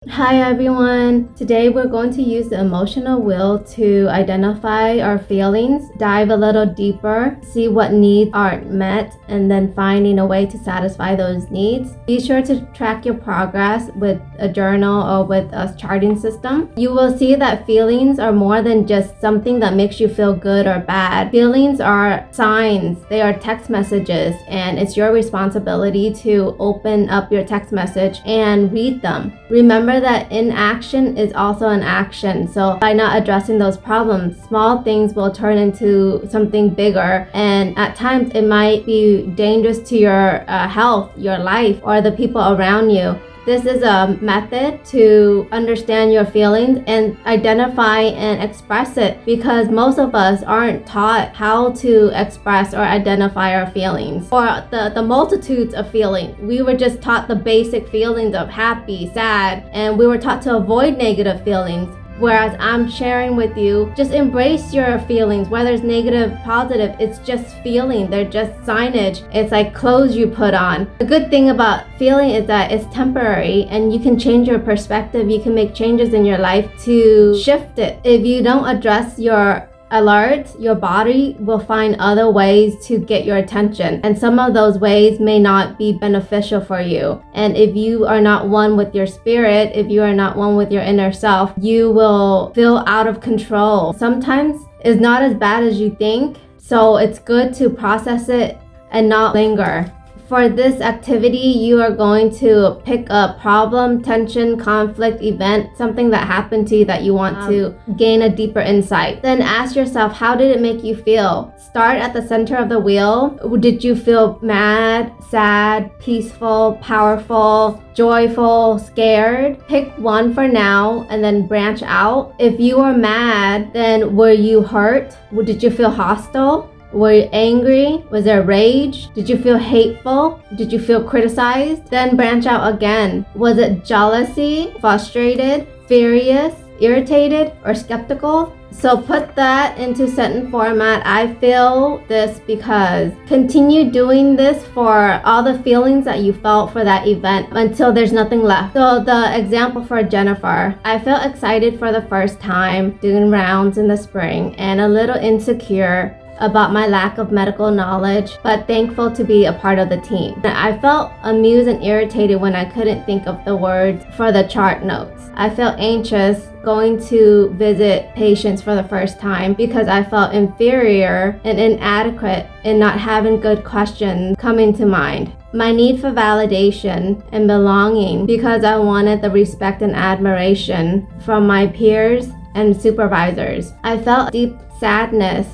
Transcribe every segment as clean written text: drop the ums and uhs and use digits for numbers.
Hi everyone! Today we're going to use the emotional wheel to identify our feelings, dive a little deeper, see what needs aren't met, and then finding a way to satisfy those needs. Be sure to track your progress with a journal or with a charting system. You will see that feelings are more than just something that makes you feel good or bad. Feelings are signs, they are text messages, and it's your responsibility to open up your text message and read them. Remember that inaction is also an action. So by not addressing those problems, small things will turn into something bigger. And at times it might be dangerous to your health, your life, or the people around you. This is a method to understand your feelings and identify and express it, because most of us aren't taught how to express or identify our feelings or the multitudes of feelings. We were just taught the basic feelings of happy, sad, and we were taught to avoid negative feelings. Whereas I'm sharing with you, just embrace your feelings, whether it's negative, positive, it's just feeling. They're just signage. It's like clothes you put on. The good thing about feeling is that it's temporary and you can change your perspective. You can make changes in your life to shift it. If you don't address your alert, your body will find other ways to get your attention, and some of those ways may not be beneficial for you. And if you are not one with your spirit, if you are not one with your inner self, you will feel out of control. Sometimes it's not as bad as you think, so it's good to process it and not linger. For this activity, you are going to pick a problem, tension, conflict, event, something that happened to you that you want to gain a deeper insight. Then ask yourself, how did it make you feel? Start at the center of the wheel. Did you feel mad, sad, peaceful, powerful, joyful, scared? Pick one for now and then branch out. If you were mad, then were you hurt? Did you feel hostile? Were you angry? Was there rage? Did you feel hateful? Did you feel criticized? Then branch out again. Was it jealousy, frustrated, furious, irritated, or skeptical? So put that into sentence format. I feel this because. Continue doing this for all the feelings that you felt for that event until there's nothing left. So the example for Jennifer, I felt excited for the first time doing rounds in the spring and a little insecure about my lack of medical knowledge, but thankful to be a part of the team. I felt amused and irritated when I couldn't think of the words for the chart notes. I felt anxious going to visit patients for the first time because I felt inferior and inadequate in not having good questions coming to mind. My need for validation and belonging because I wanted the respect and admiration from my peers and supervisors. I felt deep sadness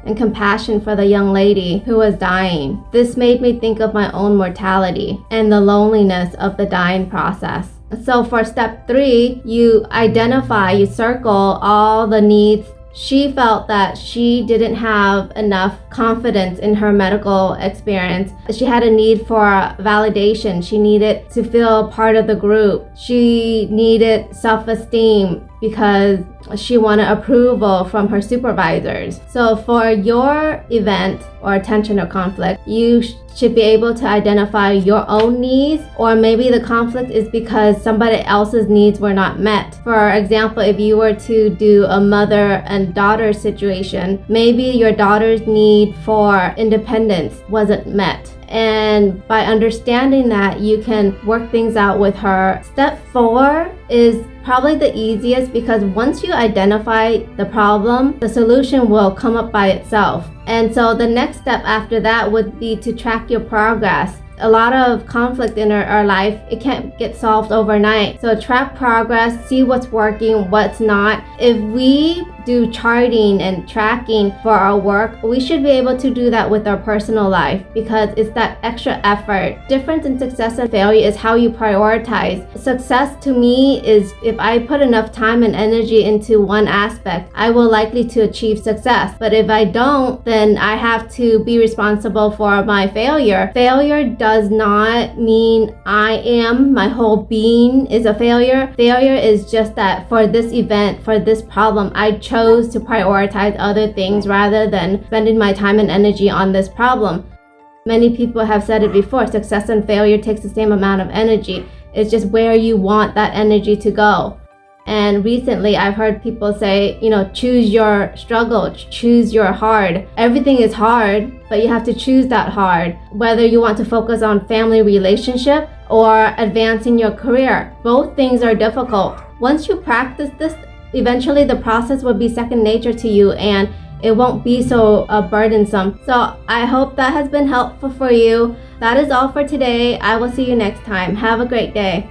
and compassion for the young lady who was dying. This made me think of my own mortality and the loneliness of the dying process. So for step 3, you identify, you circle all the needs. She felt that she didn't have enough confidence in her medical experience. She had a need for validation. She needed to feel part of the group. She needed self-esteem because she wanted approval from her supervisors. So for your event or tension or conflict, you should be able to identify your own needs, or maybe the conflict is because somebody else's needs were not met. For example, if you were to do a mother and daughter situation, maybe your daughter's need for independence wasn't met. And by understanding that, you can work things out with her. Step 4 is probably the easiest because once you identify the problem, the solution will come up by itself. And so the next step after that would be to track your progress. A lot of conflict in our life, it can't get solved overnight. So track progress, see what's working, what's not. If we do charting and tracking for our work, we should be able to do that with our personal life because it's that extra effort. Difference in success and failure is how you prioritize. Success to me is if I put enough time and energy into one aspect, I will likely to achieve success. But if I don't, then I have to be responsible for my failure. Failure does not mean my whole being is a failure. Failure is just that for this event, for this problem, I chose to prioritize other things rather than spending my time and energy on this problem. Many people have said it before, success and failure takes the same amount of energy. It's just where you want that energy to go. And recently I've heard people say, choose your struggle, choose your hard. Everything is hard, but you have to choose that hard. Whether you want to focus on family relationship or advancing your career, both things are difficult. Once you practice this, eventually the process will be second nature to you and it won't be so burdensome. So I hope that has been helpful for you. That is all for today. I will see you next time. Have a great day.